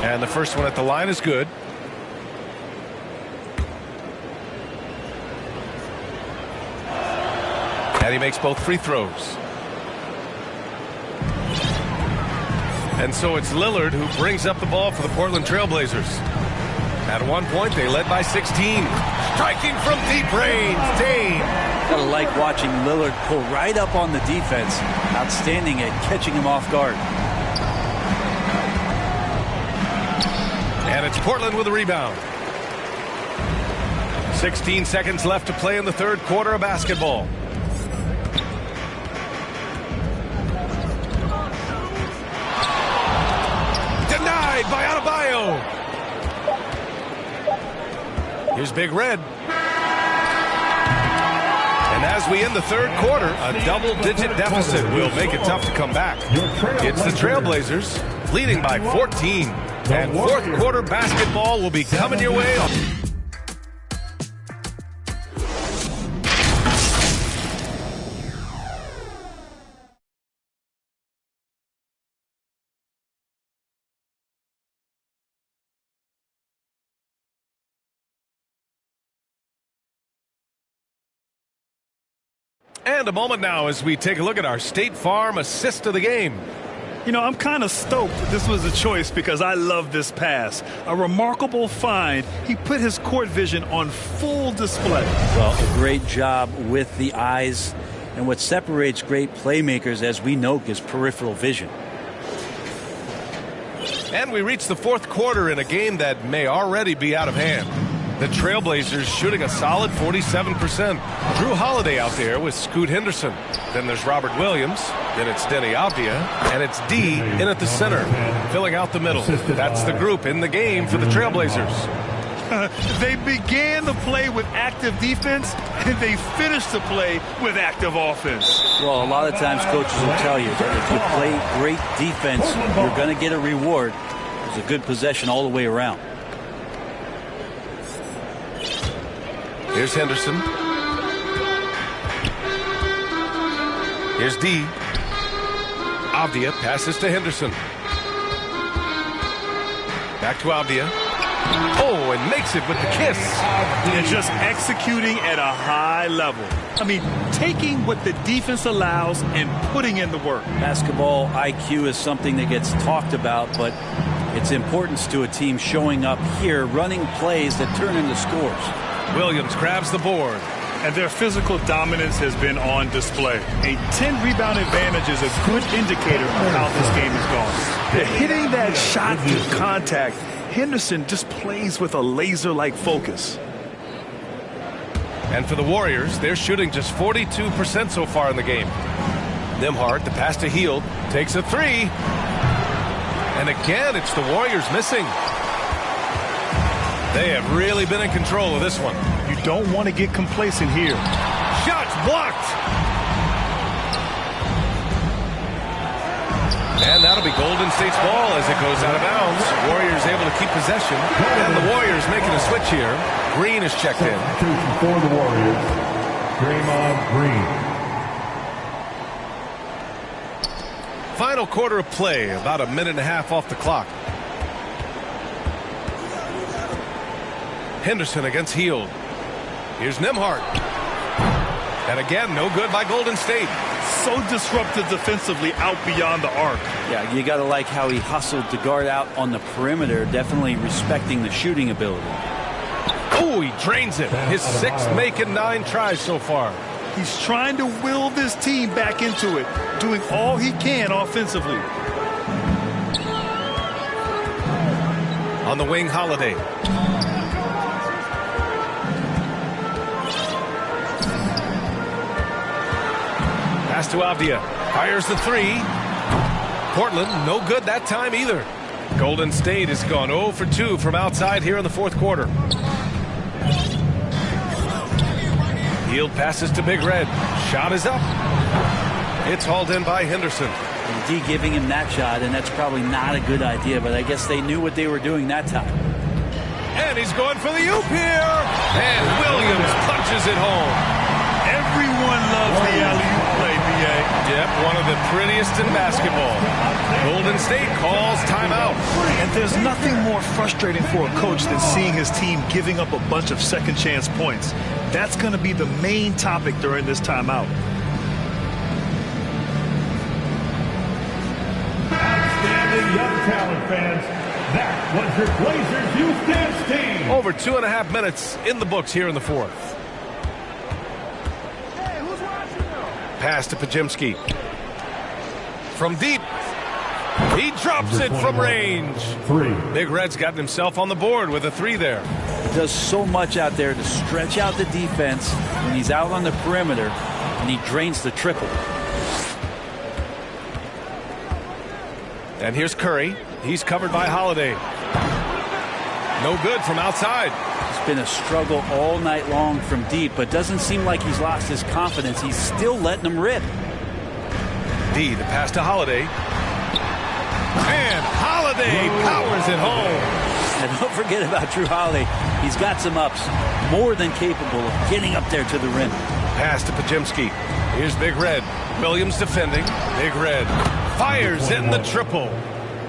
And the first one at the line is good. And he makes both free throws. And so it's Lillard who brings up the ball for the Portland Trailblazers. At one point, they led by 16. Striking from deep range, Dame. Gotta like watching Lillard pull right up on the defense. Outstanding at catching him off guard. And it's Portland with a rebound. 16 seconds left to play in the third quarter of basketball. Denied by Adebayo. Here's Big Red. And as we end the third quarter, a double-digit deficit will make it tough to come back. It's the Trailblazers leading by 14. And fourth quarter basketball will be coming your way. And a moment now as we take a look at our State Farm assist of the game. You know, I'm kind of stoked this was a choice because I love this pass. A remarkable find. He put his court vision on full display. Well, a great job with the eyes. And what separates great playmakers, as we know, is peripheral vision. And we reach the fourth quarter in a game that may already be out of hand. The Trailblazers shooting a solid 47%. Drew Holiday out there with Scoot Henderson. Then there's Robert Williams. Then it's Denny Avdia. And it's D in at the center, filling out the middle. That's the group in the game for the Trailblazers. They began the play with active defense, and they finished the play with active offense. Well, a lot of times coaches will tell you that if you play great defense, you're going to get a reward. It was a good possession all the way around. Here's Henderson. Here's D. Avdia passes to Henderson. Back to Avdia. Oh, and makes it with the kiss. They're just executing at a high level. I mean, taking what the defense allows and putting in the work. Basketball IQ is something that gets talked about, but its importance to a team showing up here, running plays that turn into scores. Williams grabs the board. And their physical dominance has been on display. A 10-rebound advantage is a good indicator of how this game is going. They're hitting that shot through contact. Henderson just plays with a laser-like focus. And for the Warriors, they're shooting just 42% so far in the game. Nembhard, the pass to Hield, takes a three. And again, it's the Warriors missing. They have really been in control of this one. You don't want to get complacent here. Shots blocked. And that'll be Golden State's ball as it goes out of bounds. Warriors able to keep possession. And the Warriors making a switch here. Green is checked in. For the Warriors, Draymond Green. Final quarter of play, about a minute and a half off the clock. Henderson against Hield. Here's Nembhard. And again, no good by Golden State. So disruptive defensively out beyond the arc. Yeah, you got to like how he hustled to guard out on the perimeter, definitely respecting the shooting ability. Oh, he drains it. His sixth make and 9 tries so far. He's trying to will this team back into it, doing all he can offensively. On the wing, Holiday. Pass to Avdia. Fires the three. Portland, no good that time either. Golden State has gone 0 for 2 from outside here in the fourth quarter. Hield passes to Big Red. Shot is up. It's hauled in by Henderson. And D giving him that shot, and that's probably not a good idea, but I guess they knew what they were doing that time. And he's going for the oop here. And Williams punches it home. Everyone loves the alley-oop play, B.A. Yep, one of the prettiest in basketball. Golden State calls timeout. And there's nothing more frustrating for a coach than seeing his team giving up a bunch of second-chance points. That's going to be the main topic during this timeout. Outstanding young talent, fans. That was your Blazers Youth Dance Team. Over 2.5 minutes in the books here in the fourth. Pass to Pajemski. From deep. He drops it from range. Big Red's gotten himself on the board with a three there. He does so much out there to stretch out the defense when he's out on the perimeter, and he drains the triple. And here's Curry. He's covered by Holiday. No good from outside. It's been a struggle all night long from deep, but doesn't seem like he's lost his confidence. He's still letting them rip. D, the pass to Holiday. And Holiday powers it home. And don't forget about Drew Holiday. He's got some ups, more than capable of getting up there to the rim. Pass to Pajemski. Here's Big Red. Williams defending. Big Red fires in the triple.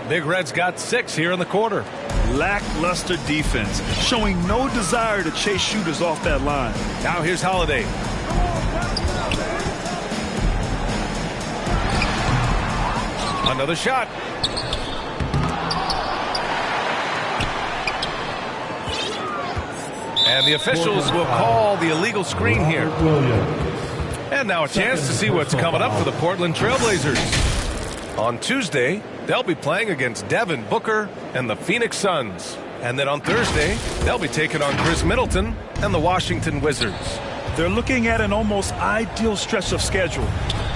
Big Red's got 6 here in the quarter. Lackluster defense, showing no desire to chase shooters off that line. Now here's Holiday. Another shot. And the officials will call the illegal screen here. And now a chance to see what's coming up for the Portland Trailblazers. On Tuesday, they'll be playing against Devin Booker and the Phoenix Suns. And then on Thursday, they'll be taking on Chris Middleton and the Washington Wizards. They're looking at an almost ideal stretch of schedule.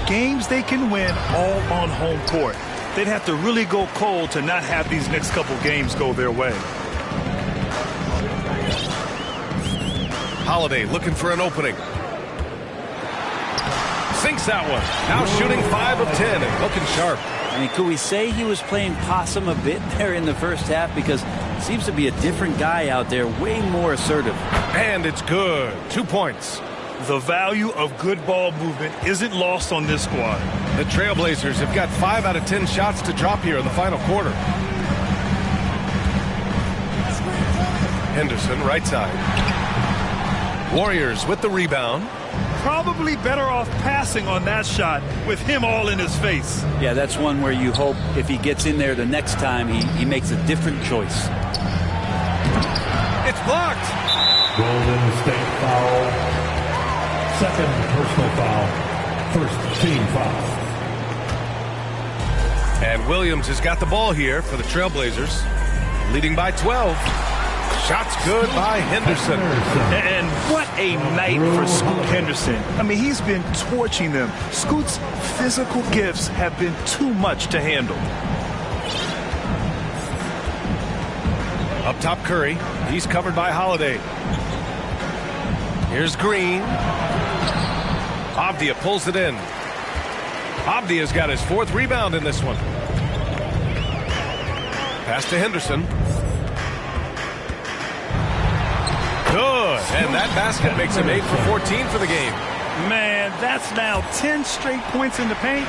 Games they can win all on home court. They'd have to really go cold to not have these next couple games go their way. Holiday looking for an opening. Sinks that one. Now shooting 5 of 10 and looking sharp. I mean, could we say he was playing possum a bit there in the first half? Because it seems to be a different guy out there, way more assertive. And it's good. 2 points. The value of good ball movement isn't lost on this squad. The Trailblazers have got 5 out of 10 shots to drop here in the final quarter. Henderson, right side. Warriors with the rebound. Probably better off passing on that shot with him all in his face. Yeah, that's one where you hope if he gets in there the next time, he makes a different choice. It's blocked. Golden State foul. Second personal foul. First team foul. And Williams has got the ball here for the Trailblazers, leading by 12. Shots good by Henderson. And what a night for Scoot Henderson. I mean, he's been torching them. Scoot's physical gifts have been too much to handle. Up top, Curry. He's covered by Holiday. Here's Green. Avdia pulls it in. Avdia's got his 4th rebound in this one. Pass to Henderson. Good. And that basket makes him 8 for 14 for the game. Man, that's now 10 straight points in the paint.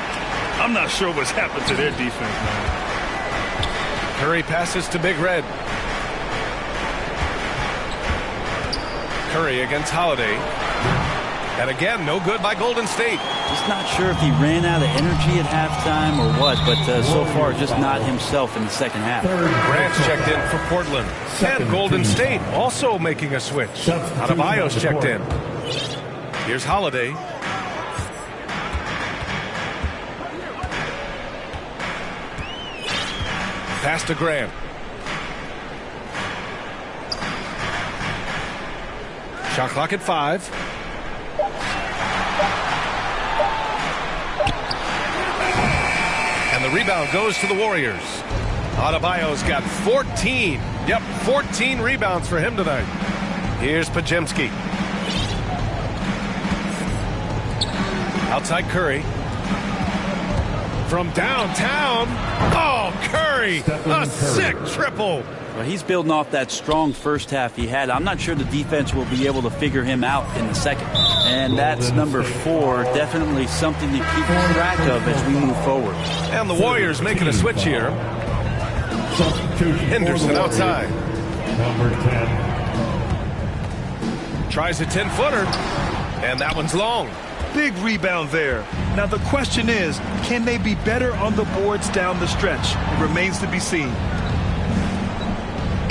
I'm not sure what's happened to their defense, man. Curry passes to Big Red. Curry against Holiday. And again, no good by Golden State. Just not sure if he ran out of energy at halftime or what, but so far just not himself in the second half. Grant's checked in for Portland. And Golden State also making a switch. Adebayo's checked in. Here's Holiday. Pass to Grant. Shot clock at 5. And the rebound goes to the Warriors. Adebayo's got 14. Yep, 14 rebounds for him tonight. Here's Pajemski. Outside Curry. From downtown. Oh, Curry. A sick triple. Well, he's building off that strong first half he had. I'm not sure the defense will be able to figure him out in the second. And that's number 4. Definitely something to keep track of as we move forward. And the Warriors making a switch here. Henderson outside. Number 10. Tries a 10-footer. And that one's long. Big rebound there. Now the question is, can they be better on the boards down the stretch? It remains to be seen.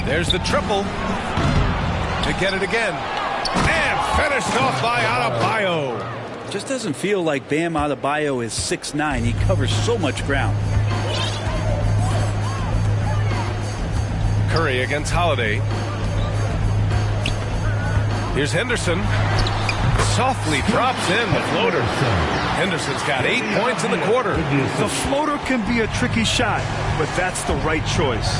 There's the triple to get it again. And finished off by Adebayo. Just doesn't feel like Bam Adebayo is 6'9". He covers so much ground. Curry against Holiday. Here's Henderson. Softly drops in the floater. Henderson's got 8 points in the quarter. The floater can be a tricky shot, but that's the right choice.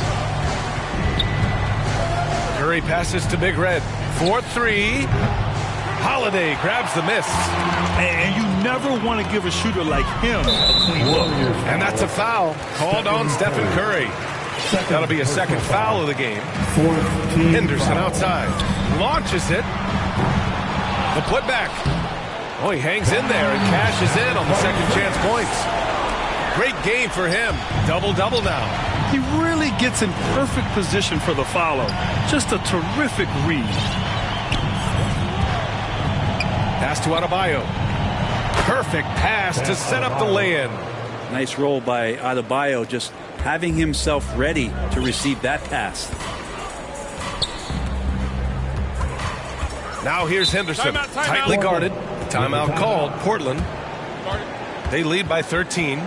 Curry passes to Big Red. 4-3. Holiday grabs the miss. And you never want to give a shooter like him a clean look. And that's a foul called on Stephen Curry. That'll be a second foul of the game. Henderson outside. Launches it. The putback. Oh, he hangs in there and cashes in on the second chance points. Great game for him. Double-double now. He really gets in perfect position for the follow. Just a terrific read. Pass to Adebayo. Perfect pass to set up the lay-in. Nice roll by Adebayo, just having himself ready to receive that pass. Now here's Henderson, Timeout. tightly guarded. Timeout called. Portland. They lead by 13.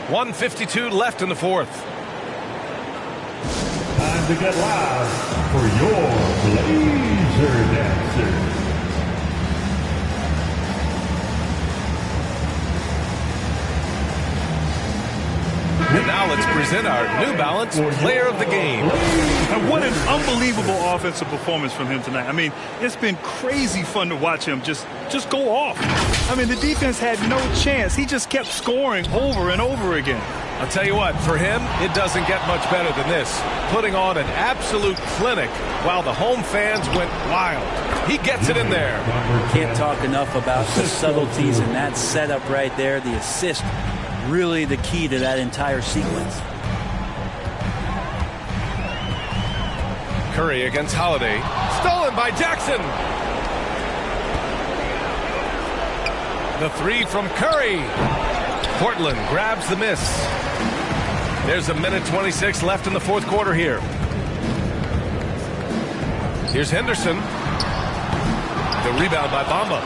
1:52 left in the fourth. Time to get live for your Blazer Dancers. And now let's present our New Balance Player of the Game. And what an unbelievable offensive performance from him tonight. I mean, it's been crazy fun to watch him just go off. I mean, the defense had no chance. He just kept scoring over and over again. I'll tell you what, for him, it doesn't get much better than this. Putting on an absolute clinic while the home fans went wild. He gets it in there. Can't talk enough about the subtleties in that setup right there. The assist, really the key to that entire sequence. Curry against Holiday. Stolen by Jackson. The three from Curry. Portland grabs the miss. There's 1:26 left in the fourth quarter here. Here's Henderson. The rebound by Bamba.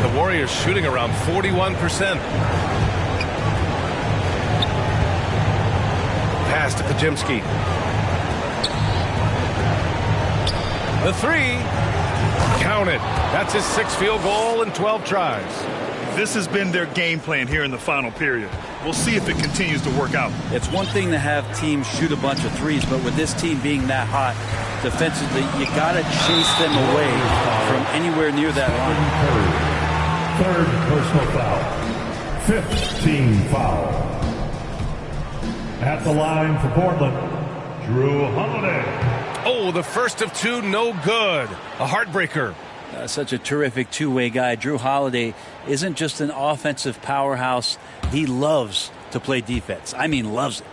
The Warriors shooting around 41%. Pass to Pajemski. The three. Counted. That's his 6th field goal in 12 tries. This has been their game plan here in the final period. We'll see if it continues to work out. It's one thing to have teams shoot a bunch of threes, but with this team being that hot defensively, you got to chase them away from anywhere near that line. Third personal foul. 5th team foul. At the line for Portland, Drew Holiday. Oh, the first of two, no good. A heartbreaker. Such a terrific two-way guy. Drew Holiday isn't just an offensive powerhouse. He loves to play defense. I mean, loves it.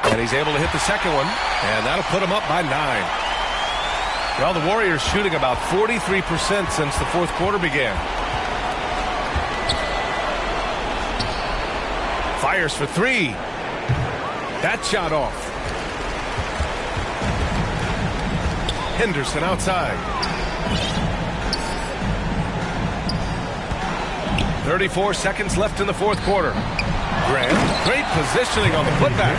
And he's able to hit the second one, and that'll put him up by 9. Well, the Warriors shooting about 43% since the fourth quarter began. Fires for three. That shot off. Henderson outside. 34 seconds left in the fourth quarter. Grant, great positioning on the putback.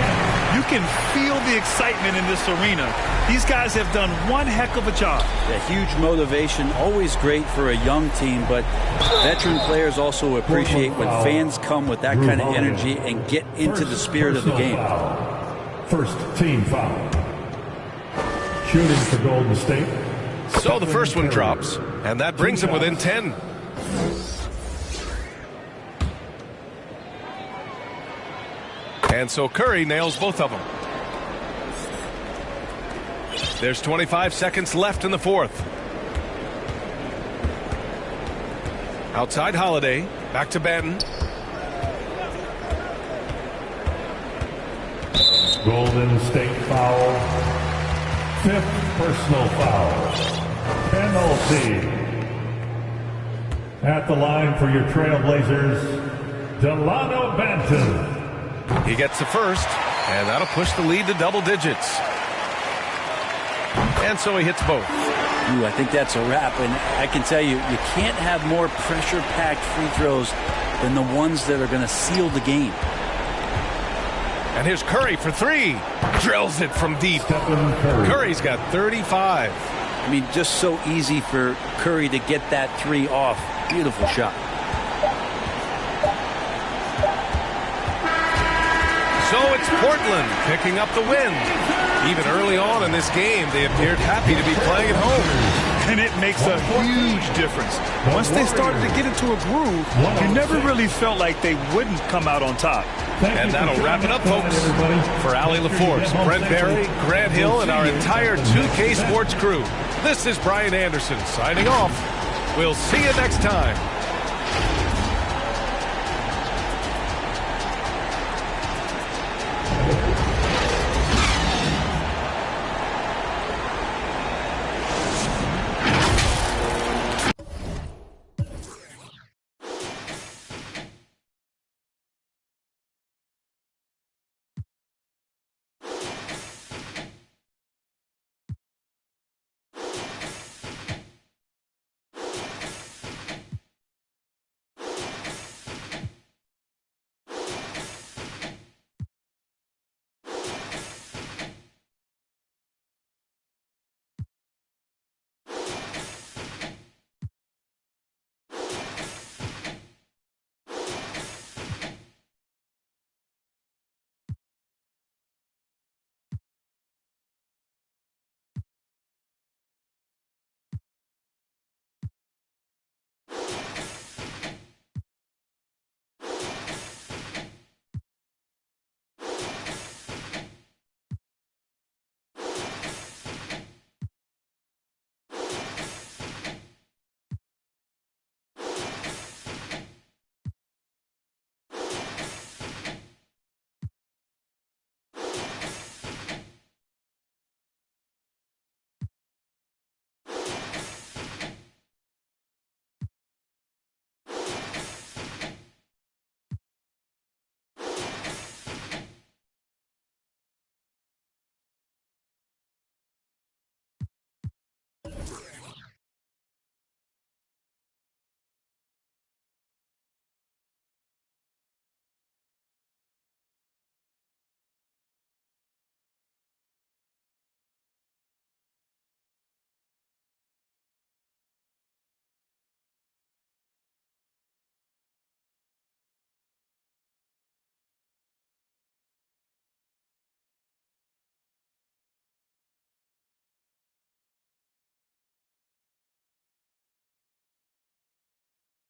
You can feel the excitement in this arena. These guys have done one heck of a job. A huge motivation, always great for a young team, but veteran players also appreciate when fans come with that kind of energy and get into the spirit of the game. First team foul. Shooting for Golden State. So the first one drops, and that brings him within 10. And so Curry nails both of them. There's 25 seconds left in the fourth. Outside Holiday, back to Banton. Golden State foul. 5th personal foul. Penalty. At the line for your Trailblazers, Delano Banton. He gets the first, and that'll push the lead to double digits. And so he hits both. Ooh, I think that's a wrap, and I can tell you, you can't have more pressure-packed free throws than the ones that are going to seal the game. And here's Curry for three. Drills it from deep. Curry's got 35. I mean, just so easy for Curry to get that three off. Beautiful shot. So it's Portland picking up the win. Even early on in this game, they appeared happy to be playing at home. And it makes a huge difference. Once they started to get into a groove, you never really felt like they wouldn't come out on top. And that'll wrap it up, folks. For Allie LaForce, Brent Barry, Grant Hill, and our entire 2K Sports crew, this is Brian Anderson signing off. We'll see you next time.